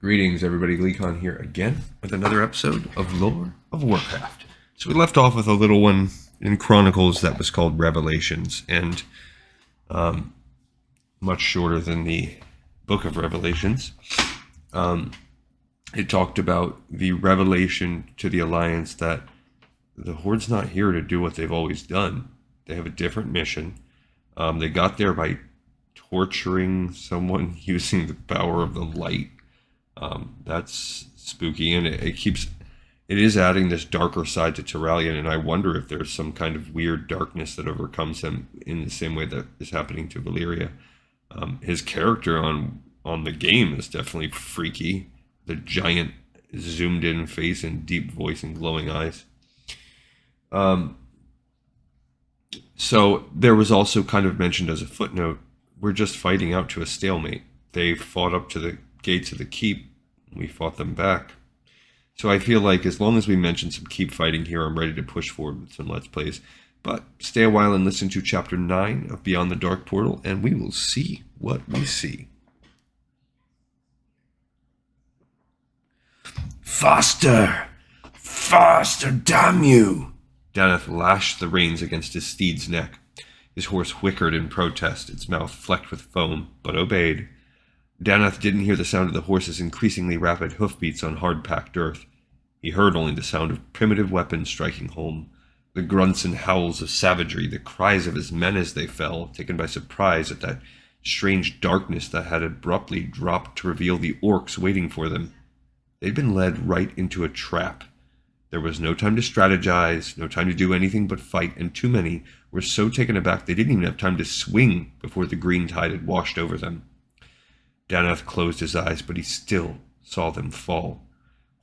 Greetings, everybody. Gleekon here again with another episode of Lore of Warcraft. So we left off with a little one in Chronicles that was called Revelations, and much shorter than the Book of Revelations. It talked about the revelation to the Alliance that the Horde's not here to do what they've always done. They have a different mission. They got there by torturing someone using the power of the light. That's spooky, and it is adding this darker side to Turalyon, and I wonder if there's some kind of weird darkness that overcomes him in the same way that is happening to Valyria. His character on the game is definitely freaky. The giant zoomed in face and deep voice and glowing eyes. So there was also kind of mentioned as a footnote, we're just fighting out to a stalemate. They fought up to the gates of the keep. We fought them back. So I feel like as long as we mention some keep fighting here, I'm ready to push forward with some Let's Plays. But stay a while and listen to Chapter 9 of Beyond the Dark Portal, and we will see what we see. Faster! Faster, damn you! Daneth lashed the reins against his steed's neck. His horse whickered in protest, its mouth flecked with foam, but obeyed. Daneth didn't hear the sound of the horse's increasingly rapid hoofbeats on hard-packed earth. He heard only the sound of primitive weapons striking home, the grunts and howls of savagery, the cries of his men as they fell, taken by surprise at that strange darkness that had abruptly dropped to reveal the orcs waiting for them. They'd been led right into a trap. There was no time to strategize, no time to do anything but fight, and too many were so taken aback they didn't even have time to swing before the green tide had washed over them. Daneth closed his eyes, but he still saw them fall.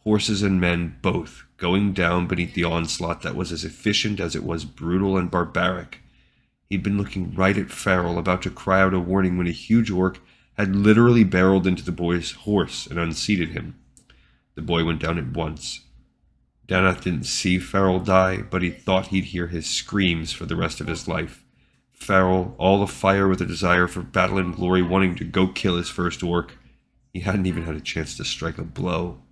Horses and men both, going down beneath the onslaught that was as efficient as it was brutal and barbaric. He'd been looking right at Farrell, about to cry out a warning when a huge orc had literally barreled into the boy's horse and unseated him. The boy went down at once. Daneth didn't see Farrell die, but he thought he'd hear his screams for the rest of his life. Farrell, all afire with a desire for battle and glory, wanting to go kill his first orc. He hadn't even had a chance to strike a blow.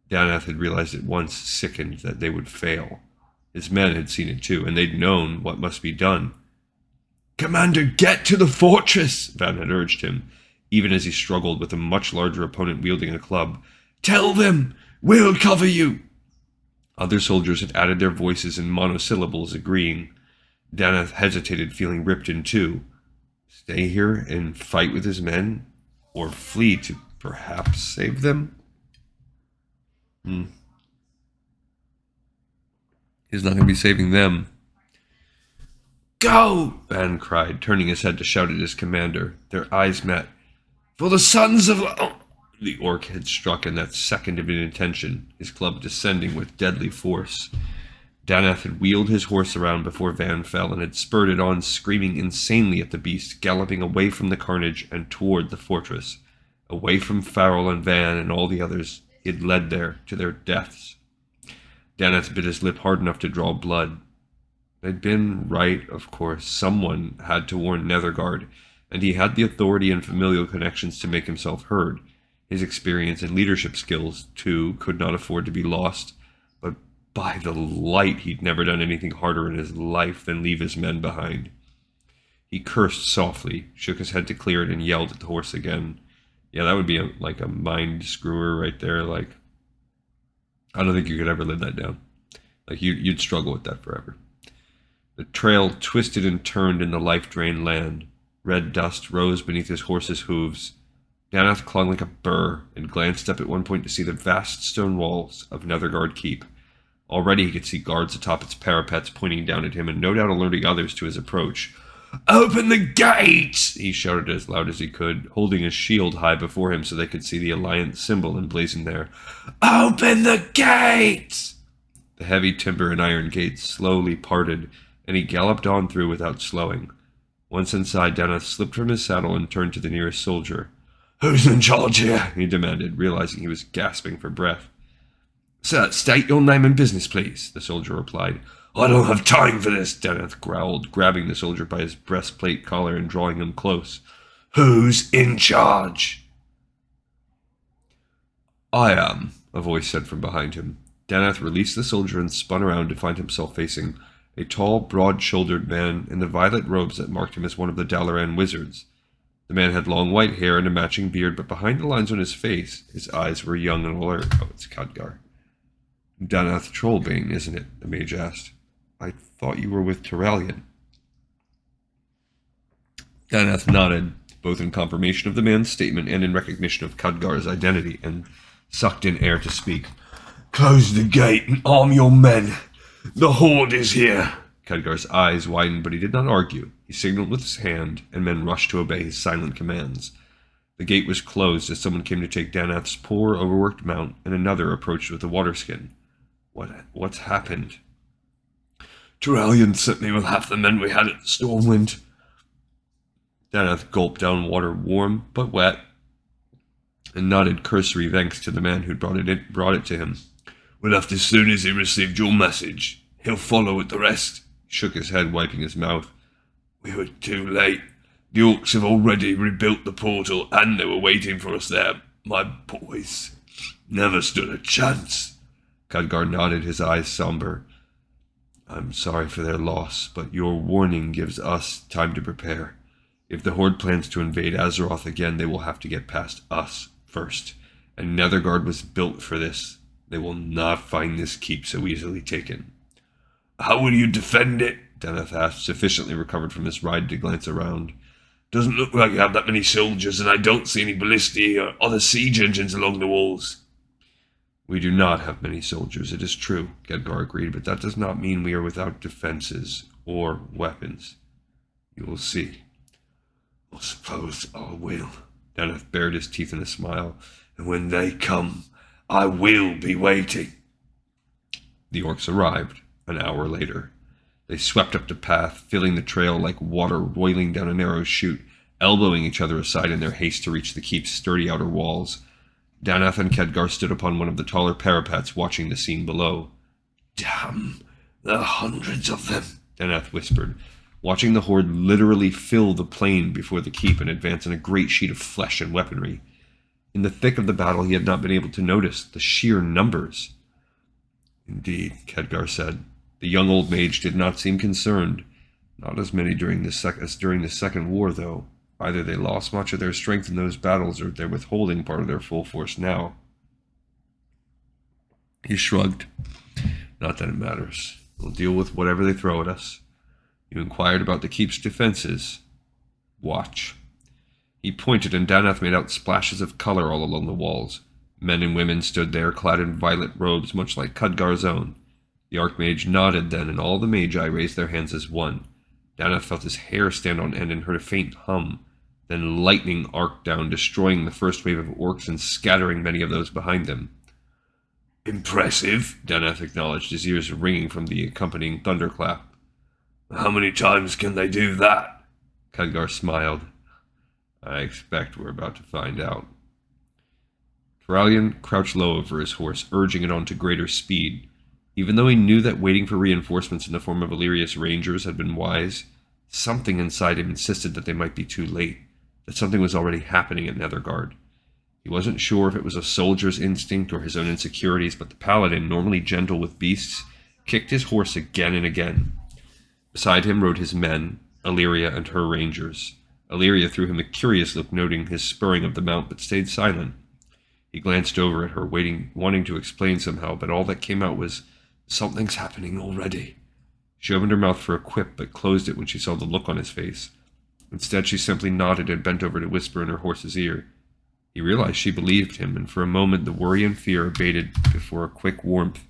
Daneth had realized at once, sickened, that they would fail. His men had seen it too, and they'd known what must be done. "Commander, get to the fortress!" Van had urged him, even as he struggled with a much larger opponent wielding a club. "Tell them! We'll cover you!" Other soldiers had added their voices in monosyllables, agreeing. Daneth hesitated, feeling ripped in two. Stay here and fight with his men, or flee to perhaps save them? He's not going to be saving them. "Go!" Van cried, turning his head to shout at his commander. Their eyes met. "For the sons of..." The orc had struck in that second of inattention, his club descending with deadly force. Daneth had wheeled his horse around before Van fell and had spurred it on, screaming insanely at the beast, galloping away from the carnage and toward the fortress, away from Farrell and Van and all the others he had led there to their deaths. Daneth bit his lip hard enough to draw blood. They'd been right, of course. Someone had to warn Nethergarde, and he had the authority and familial connections to make himself heard. His experience and leadership skills, too, could not afford to be lost. But by the light, he'd never done anything harder in his life than leave his men behind. He cursed softly, shook his head to clear it, and yelled at the horse again. Yeah, that would be like a mind screwer right there. Like, I don't think you could ever live that down. Like, you'd struggle with that forever. The trail twisted and turned in the life-drained land. Red dust rose beneath his horse's hooves. Daneth clung like a burr and glanced up at one point to see the vast stone walls of Nethergarde Keep. Already he could see guards atop its parapets pointing down at him and no doubt alerting others to his approach. "Open the gates!" he shouted as loud as he could, holding his shield high before him so they could see the Alliance symbol emblazoned there. "Open the gates!" The heavy timber and iron gates slowly parted, and he galloped on through without slowing. Once inside, Daneth slipped from his saddle and turned to the nearest soldier. "Who's in charge here?" he demanded, realizing he was gasping for breath. "Sir, state your name and business, please," the soldier replied. "I don't have time for this," Daneth growled, grabbing the soldier by his breastplate collar and drawing him close. "Who's in charge?" I am, a voice said from behind him. Danath released the soldier and spun around to find himself facing a tall, broad-shouldered man in the violet robes that marked him as one of the Dalaran wizards. The man had long white hair and a matching beard, but behind the lines on his face, his eyes were young and alert. Oh, it's Khadgar. Danath Trollbane, isn't it? The mage asked. I thought you were with Turalyon. Danath nodded, both in confirmation of the man's statement and in recognition of Khadgar's identity, and sucked in air to speak. Close the gate and arm your men. The Horde is here. Khadgar's eyes widened, but he did not argue. He signaled with his hand, and men rushed to obey his silent commands. The gate was closed as someone came to take Danath's poor, overworked mount, and another approached with a waterskin. What's happened? Turalyon sent me with half the men we had at Stormwind. Danath gulped down water warm but wet, and nodded cursory thanks to the man who'd brought it to him. We left as soon as he received your message. He'll follow with the rest. He shook his head, wiping his mouth. We were too late. The orcs have already rebuilt the portal, and they were waiting for us there. My boys never stood a chance. Khadgar nodded, his eyes somber. I'm sorry for their loss, but your warning gives us time to prepare. If the Horde plans to invade Azeroth again, they will have to get past us first. And Nethergarde was built for this. They will not find this keep so easily taken. How will you defend it? Danath asked, sufficiently recovered from his ride to glance around. Doesn't look like you have that many soldiers, and I don't see any ballistae or other siege engines along the walls. We do not have many soldiers, it is true, Khadgar agreed, but that does not mean we are without defenses or weapons. You will see. I suppose I will. Danath bared his teeth in a smile. And when they come, I will be waiting. The orcs arrived an hour later. They swept up the path, filling the trail like water roiling down a narrow chute, elbowing each other aside in their haste to reach the keep's sturdy outer walls. Danath and Khadgar stood upon one of the taller parapets, watching the scene below. Damn, there are hundreds of them, Danath whispered, watching the Horde literally fill the plain before the keep and advance in a great sheet of flesh and weaponry. In the thick of the battle, he had not been able to notice the sheer numbers. Indeed, Khadgar said. The young old mage did not seem concerned. Not as many as during the Second War, though. Either they lost much of their strength in those battles, or they're withholding part of their full force now. He shrugged. Not that it matters. We'll deal with whatever they throw at us. You inquired about the keep's defenses. Watch. He pointed, and Danath made out splashes of color all along the walls. Men and women stood there, clad in violet robes, much like Khadgar's own. The Archmage nodded then, and all the Magi raised their hands as one. Danath felt his hair stand on end and heard a faint hum. Then lightning arced down, destroying the first wave of orcs and scattering many of those behind them. Impressive, Danath acknowledged, his ears ringing from the accompanying thunderclap. How many times can they do that? Khadgar smiled. I expect we're about to find out. Turalyon crouched low over his horse, urging it on to greater speed. Even though he knew that waiting for reinforcements in the form of Illyrius Rangers had been wise, something inside him insisted that they might be too late, that something was already happening at Nethergarde. He wasn't sure if it was a soldier's instinct or his own insecurities, but the paladin, normally gentle with beasts, kicked his horse again and again. Beside him rode his men, Illyria and her rangers. Illyria threw him a curious look, noting his spurring of the mount, but stayed silent. He glanced over at her, wanting to explain somehow, but all that came out was, Something's happening already. She opened her mouth for a quip, but closed it when she saw the look on his face. Instead, she simply nodded and bent over to whisper in her horse's ear. He realized she believed him, and for a moment the worry and fear abated before a quick warmth.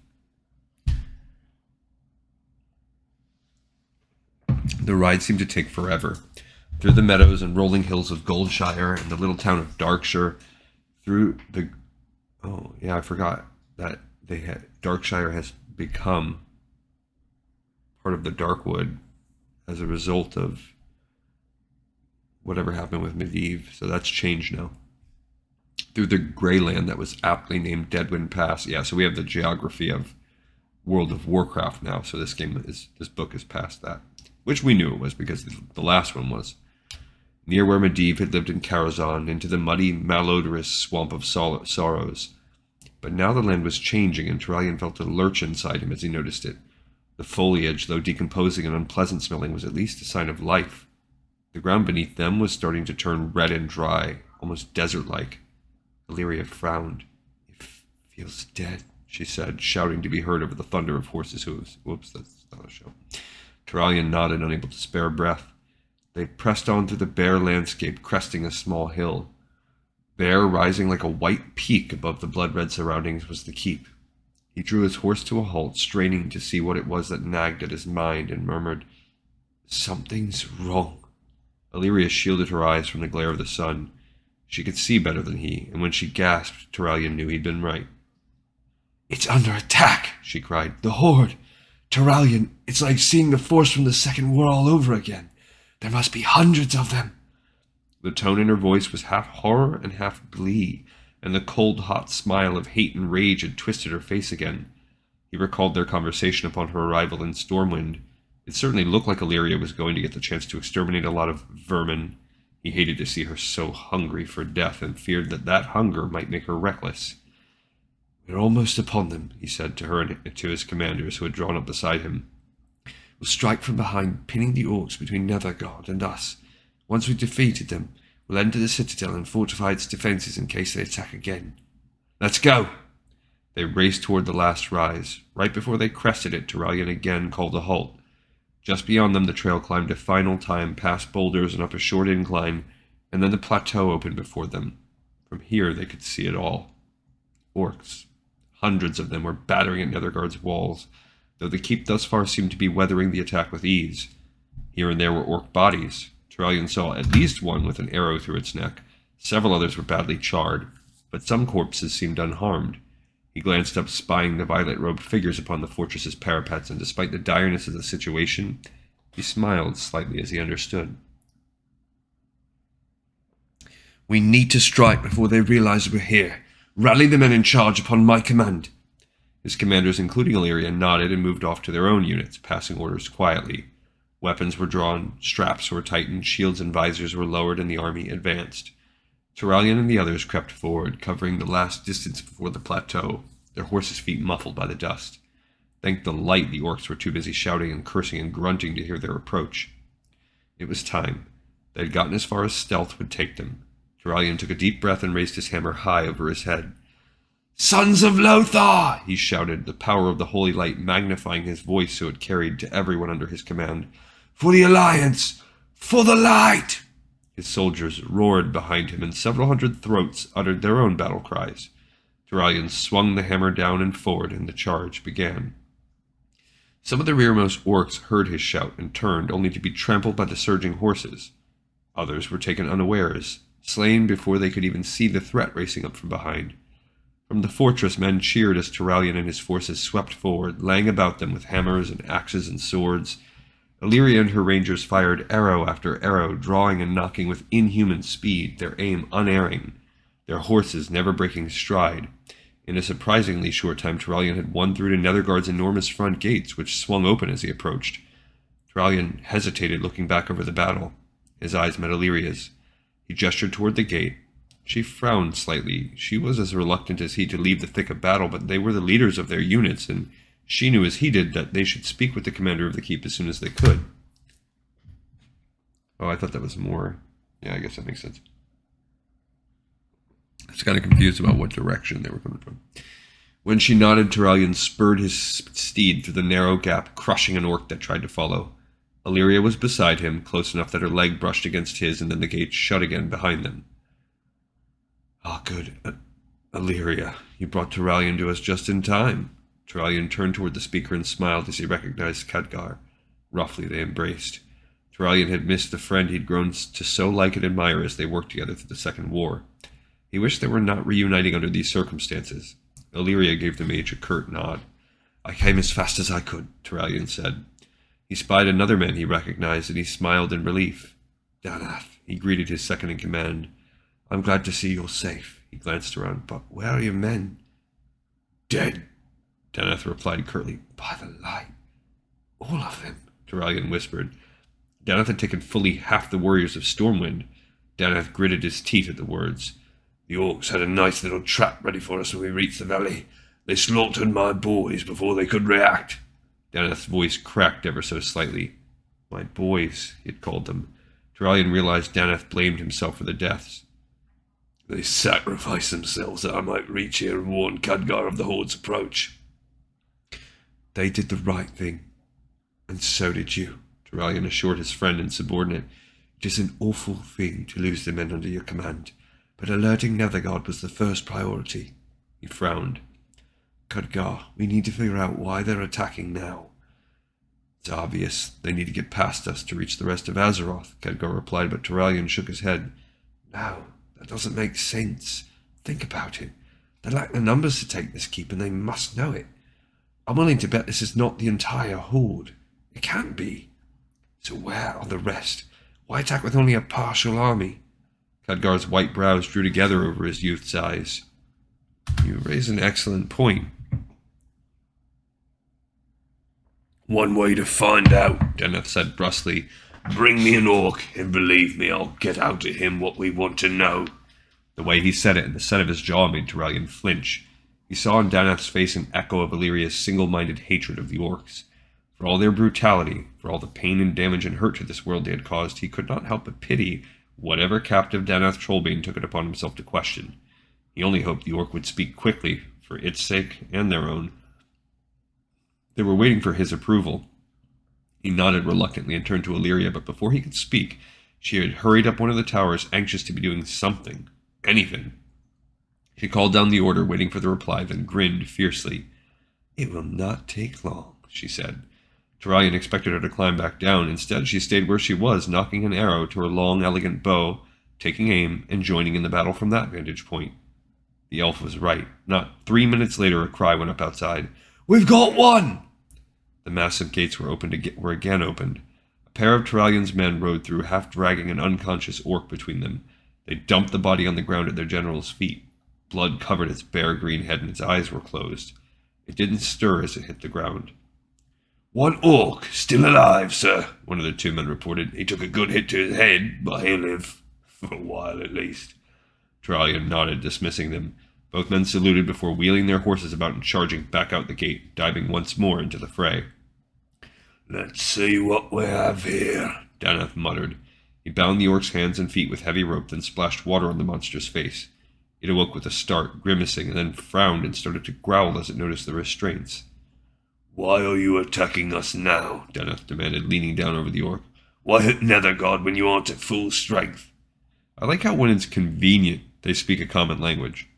The ride seemed to take forever. Through the meadows and rolling hills of Goldshire and the little town of Darkshire, through the... Oh, yeah, I forgot that Darkshire has become part of the Darkwood as a result of whatever happened with Medivh, so that's changed now. Through the Greyland that was aptly named Deadwind Pass. Yeah, so we have the geography of World of Warcraft now, so this book is past that. Which we knew it was, because the last one was. Near where Medivh had lived in Karazhan, into the muddy, malodorous swamp of sorrows. But now the land was changing, and Turalyon felt a lurch inside him as he noticed it. The foliage, though decomposing and unpleasant smelling, was at least a sign of life. The ground beneath them was starting to turn red and dry, almost desert-like. Illyria frowned. "It feels dead," she said, shouting to be heard over the thunder of horses' hooves. Whoops, that's not a show. Turalyon nodded, unable to spare breath. They pressed on through the bare landscape, cresting a small hill. There, rising like a white peak above the blood-red surroundings, was the keep. He drew his horse to a halt, straining to see what it was that nagged at his mind, and murmured, "Something's wrong." Illyria shielded her eyes from the glare of the sun. She could see better than he, and when she gasped, Turalyon knew he'd been right. "It's under attack!" she cried. "The Horde! Turalyon, it's like seeing the Force from the Second War all over again. There must be hundreds of them." The tone in her voice was half horror and half glee, and the cold, hot smile of hate and rage had twisted her face again. He recalled their conversation upon her arrival in Stormwind. It certainly looked like Illyria was going to get the chance to exterminate a lot of vermin. He hated to see her so hungry for death, and feared that that hunger might make her reckless. "We're almost upon them," he said to her and to his commanders, who had drawn up beside him. "We'll strike from behind, pinning the orcs between Nethergarde and us. Once we've defeated them, we'll enter the citadel and fortify its defenses in case they attack again." "Let's go!" They raced toward the last rise. Right before they crested it, Turalyon again called a halt. Just beyond them, the trail climbed a final time past boulders and up a short incline, and then the plateau opened before them. From here, they could see it all. Orcs. Hundreds of them were battering at Nethergarde's walls, though the keep thus far seemed to be weathering the attack with ease. Here and there were orc bodies. Turalyon saw at least one with an arrow through its neck. Several others were badly charred, but some corpses seemed unharmed. He glanced up, spying the violet-robed figures upon the fortress's parapets, and despite the direness of the situation, he smiled slightly as he understood. "We need to strike before they realize we're here. Rally the men in charge upon my command." His commanders, including Illyria, nodded and moved off to their own units, passing orders quietly. Weapons were drawn, straps were tightened, shields and visors were lowered, and the army advanced. Turalyon and the others crept forward, covering the last distance before the plateau, their horses' feet muffled by the dust. Thank the light, the orcs were too busy shouting and cursing and grunting to hear their approach. It was time. They had gotten as far as stealth would take them. Turalyon took a deep breath and raised his hammer high over his head. "Sons of Lothar!" he shouted, the power of the holy light magnifying his voice so it carried to everyone under his command. "For the Alliance! For the light!" His soldiers roared behind him, and several hundred throats uttered their own battle cries. Turalyon swung the hammer down and forward, and the charge began. Some of the rearmost orcs heard his shout and turned, only to be trampled by the surging horses. Others were taken unawares, slain before they could even see the threat racing up from behind. From the fortress, men cheered as Turalyon and his forces swept forward, laying about them with hammers and axes and swords. Illyria and her rangers fired arrow after arrow, drawing and knocking with inhuman speed, their aim unerring, their horses never breaking stride. In a surprisingly short time, Turalyon had won through to Nethergarde's enormous front gates, which swung open as he approached. Turalyon hesitated, looking back over the battle. His eyes met Illyria's. He gestured toward the gate. She frowned slightly. She was as reluctant as he to leave the thick of battle, but they were the leaders of their units, and she knew as he did that they should speak with the commander of the keep as soon as they could. Oh, I thought that was more... Yeah, I guess that makes sense. I was kind of confused about what direction they were coming from. When she nodded, Turalyon spurred his steed through the narrow gap, crushing an orc that tried to follow. Illyria was beside him, close enough that her leg brushed against his, and then the gate shut again behind them. "Ah, good. Illyria, you brought Turalyon to us just in time." Turalyon turned toward the speaker and smiled as he recognized Khadgar. Roughly they embraced. Turalyon had missed the friend he'd grown to so like and admire as they worked together through the Second War. He wished they were not reuniting under these circumstances. Illyria gave the mage a curt nod. "I came as fast as I could," Turalyon said. He spied another man he recognized, and he smiled in relief. "Danath," he greeted his second-in-command. "I'm glad to see you're safe." He glanced around. "But where are your men?" "Dead," Danath replied curtly. "By the light. All of them," Turalyon whispered. Danath had taken fully half the warriors of Stormwind. Danath gritted his teeth at the words. The orcs had a nice little trap ready for us when we reached the valley. They slaughtered my boys before they could react. Daneth's voice cracked ever so slightly. My boys, he had called them. Turalyon realized Daneth blamed himself for the deaths. They sacrificed themselves that I might reach here and warn Khadgar of the Horde's approach. They did the right thing, and so did you, Turalyon assured his friend and subordinate. It is an awful thing to lose the men under your command, but alerting Nethergarde was the first priority. He frowned. Khadgar, we need to figure out why they're attacking now. It's obvious. They need to get past us to reach the rest of Azeroth, Khadgar replied, but Turalyon shook his head. No, that doesn't make sense. Think about it. They lack the numbers to take this keep, and they must know it. I'm willing to bet this is not the entire Horde. It can't be. So where are the rest? Why attack with only a partial army? Khadgar's white brows drew together over his youth's eyes. You raise an excellent point. One way to find out, Daneth said brusquely. Bring me an orc, and believe me, I'll get out of him what we want to know. The way he said it and the set of his jaw made Turalyon flinch. He saw in Daneth's face an echo of Illyria's single-minded hatred of the orcs. For all their brutality, for all the pain and damage and hurt to this world they had caused, he could not help but pity whatever captive Daneth Trollbane took it upon himself to question. He only hoped the orc would speak quickly, for its sake and their own. They were waiting for his approval. He nodded reluctantly and turned to Illyria, but before he could speak, she had hurried up one of the towers, anxious to be doing something, anything. She called down the order, waiting for the reply, then grinned fiercely. It will not take long, she said. Turalyon expected her to climb back down. Instead, she stayed where she was, knocking an arrow to her long, elegant bow, taking aim, and joining in the battle from that vantage point. The elf was right. Not 3 minutes later, a cry went up outside. We've got one! The massive gates were again opened. A pair of Turalyon's men rode through, half dragging an unconscious orc between them. They dumped the body on the ground at their general's feet. Blood covered its bare green head and its eyes were closed. It didn't stir as it hit the ground. One orc, still alive, sir, one of the two men reported. He took a good hit to his head, but he'll live. For a while, at least. Turalyon nodded, dismissing them. Both men saluted before wheeling their horses about and charging back out the gate, diving once more into the fray. Let's see what we have here, Daneth muttered. He bound the orc's hands and feet with heavy rope, then splashed water on the monster's face. It awoke with a start, grimacing, and then frowned and started to growl as it noticed the restraints. Why are you attacking us now? Daneth demanded, leaning down over the orc. Why hit Nethergarde when you aren't at full strength? I like how when it's convenient, they speak a common language.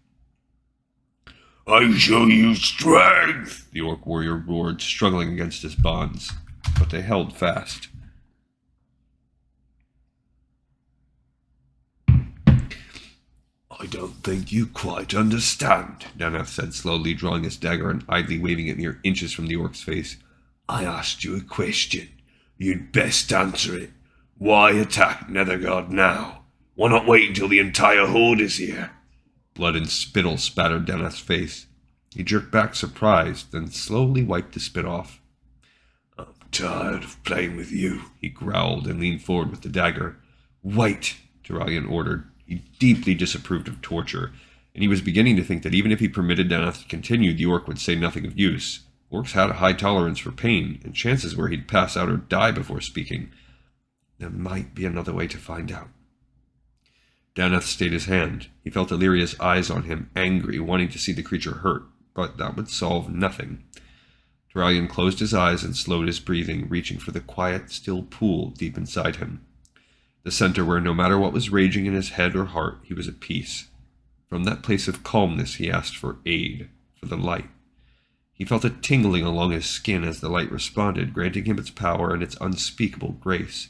I show you strength, the orc warrior roared, struggling against his bonds. But they held fast. I don't think you quite understand, Daneth said slowly, drawing his dagger and idly waving it mere inches from the orc's face. I asked you a question. You'd best answer it. Why attack Nethergarde now? Why not wait until the entire Horde is here? Blood and spittle spattered Daneth's face. He jerked back surprised, then slowly wiped the spit off. I'm tired of playing with you, he growled and leaned forward with the dagger. Wait, Turalyon ordered. He deeply disapproved of torture, and he was beginning to think that even if he permitted Daneth to continue, the orc would say nothing of use. Orcs had a high tolerance for pain, and chances were he'd pass out or die before speaking. There might be another way to find out. Daneth stayed his hand. He felt Illyria's eyes on him, angry, wanting to see the creature hurt, but that would solve nothing. Turalyon closed his eyes and slowed his breathing, reaching for the quiet, still pool deep inside him. The center where no matter what was raging in his head or heart, he was at peace. From that place of calmness he asked for aid, for the light. He felt it tingling along his skin as the light responded, granting him its power and its unspeakable grace.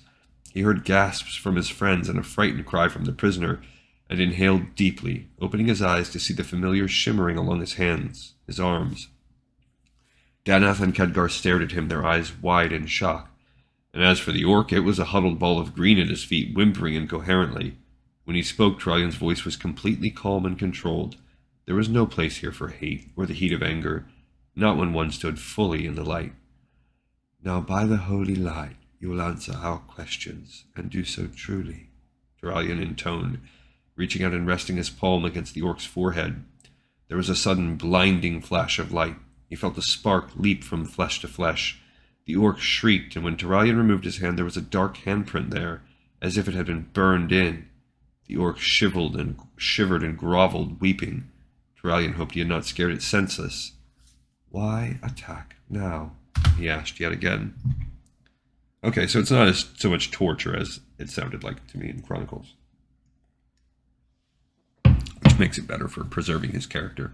He heard gasps from his friends and a frightened cry from the prisoner, and inhaled deeply, opening his eyes to see the familiar shimmering along his hands, his arms. Daneth and Khadgar stared at him, their eyes wide in shock. And as for the orc, it was a huddled ball of green at his feet, whimpering incoherently. When he spoke, Turalyon's voice was completely calm and controlled. There was no place here for hate or the heat of anger, not when one stood fully in the light. Now by the holy light, you will answer our questions, and do so truly, Turalyon intoned. reaching out and resting his palm against the orc's forehead. There was a sudden blinding flash of light. He felt a spark leap from flesh to flesh. The orc shrieked, and when Turalyon removed his hand, there was a dark handprint there, as if it had been burned in. The orc shivered and groveled, weeping. Turalyon hoped he had not scared it senseless. "Why attack now?" he asked yet again. Okay, so it's not so much torture as it sounded like to me in Chronicles, which makes it better for preserving his character.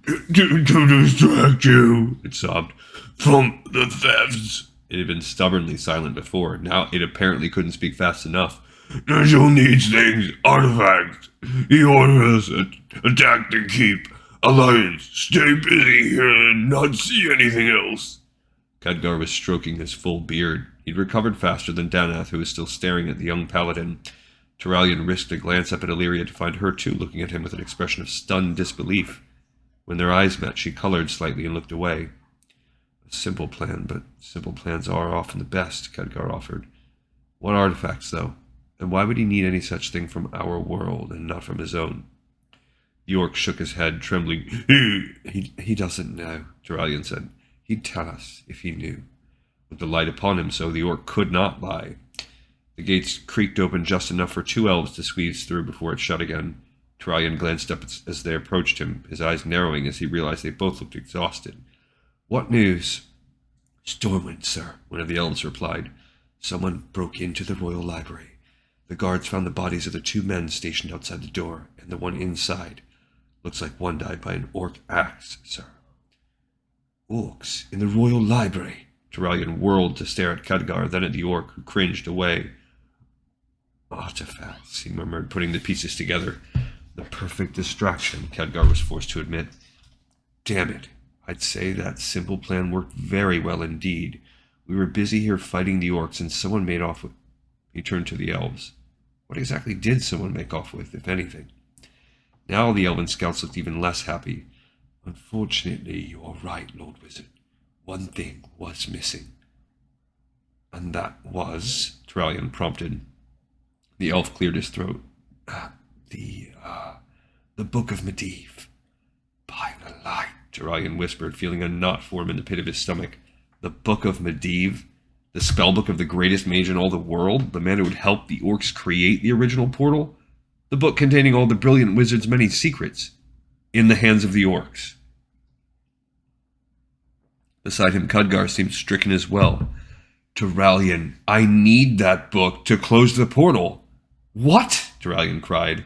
"To distract you," it sobbed, "from the thefts." It had been stubbornly silent before. Now it apparently couldn't speak fast enough. "You'll need things, artifacts. The orders attack the keep. Alliance, stay busy here and not see anything else." Khadgar was stroking his full beard. He'd recovered faster than Danath, who was still staring at the young paladin. Turalyon risked a glance up at Illyria to find her too looking at him with an expression of stunned disbelief. When their eyes met, she colored slightly and looked away. "A simple plan, but simple plans are often the best," Khadgar offered. "What artifacts, though? And why would he need any such thing from our world and not from his own?" The orc shook his head, trembling. He doesn't know," Turalyon said. "He'd tell us if he knew." With the light upon him, so the orc could not lie. The gates creaked open just enough for 2 elves to squeeze through before it shut again. Turalyon glanced up as they approached him, his eyes narrowing as he realized they both looked exhausted. "What news?" "Stormwind, sir," one of the elves replied. "Someone broke into the royal library. The guards found the bodies of the 2 men stationed outside the door, and the one inside. Looks like one died by an orc axe, sir." "Orcs in the royal library?" Turalyon whirled to stare at Khadgar, then at the orc, who cringed away. "Artifacts," he murmured, putting the pieces together. "The perfect distraction," Khadgar was forced to admit. "Damn it. I'd say that simple plan worked very well indeed. We were busy here fighting the orcs, and someone made off with..." He turned to the elves. "What exactly did someone make off with, if anything?" Now the elven scouts looked even less happy. "Unfortunately, you are right, Lord Wizard. One thing was missing." "And that was?" Turalyon prompted. The elf cleared his throat. The Book of Medivh." "By the light," Turalyon whispered, feeling a knot form in the pit of his stomach. The Book of Medivh? The spellbook of the greatest mage in all the world? The man who would help the orcs create the original portal? The book containing all the brilliant wizard's many secrets? In the hands of the orcs. Beside him, Khadgar seemed stricken as well. "Turalyon, I need that book to close the portal." "What?" Turalyon cried.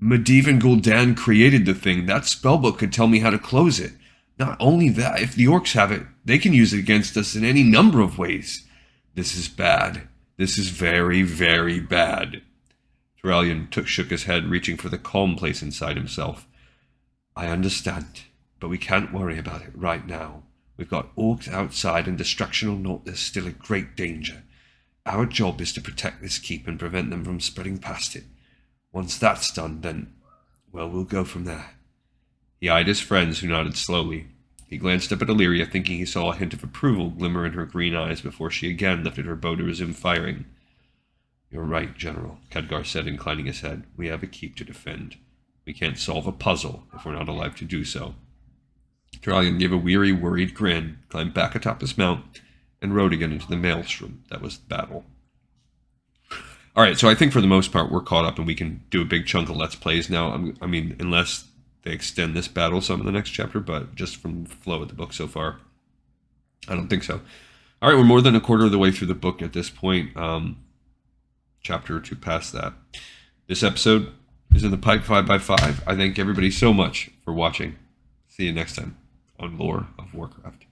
"Medivh and Gul'dan created the thing. That spellbook could tell me how to close it. Not only that, if the orcs have it, they can use it against us in any number of ways. This is bad. This is very, very bad." Turalyon shook his head, reaching for the calm place inside himself. "I understand, but we can't worry about it right now. We've got orcs outside, and destruction or not, there's still a great danger. Our job is to protect this keep and prevent them from spreading past it. Once that's done, then, well, we'll go from there." He eyed his friends, who nodded slowly. He glanced up at Illyria, thinking he saw a hint of approval glimmer in her green eyes before she again lifted her bow to resume firing. "You're right, General," Khadgar said, inclining his head. "We have a keep to defend. We can't solve a puzzle if we're not alive to do so." Turalyon gave a weary, worried grin, climbed back atop his mount, and rode again into the maelstrom that was battle. Alright, so I think for the most part we're caught up and we can do a big chunk of Let's Plays now. I mean, unless they extend this battle some in the next chapter, but just from the flow of the book so far, I don't think so. Alright, we're more than a quarter of the way through the book at this point. Chapter or two past that. This episode is in the pipe 5x5. I thank everybody so much for watching. See you next time on Lore of Warcraft.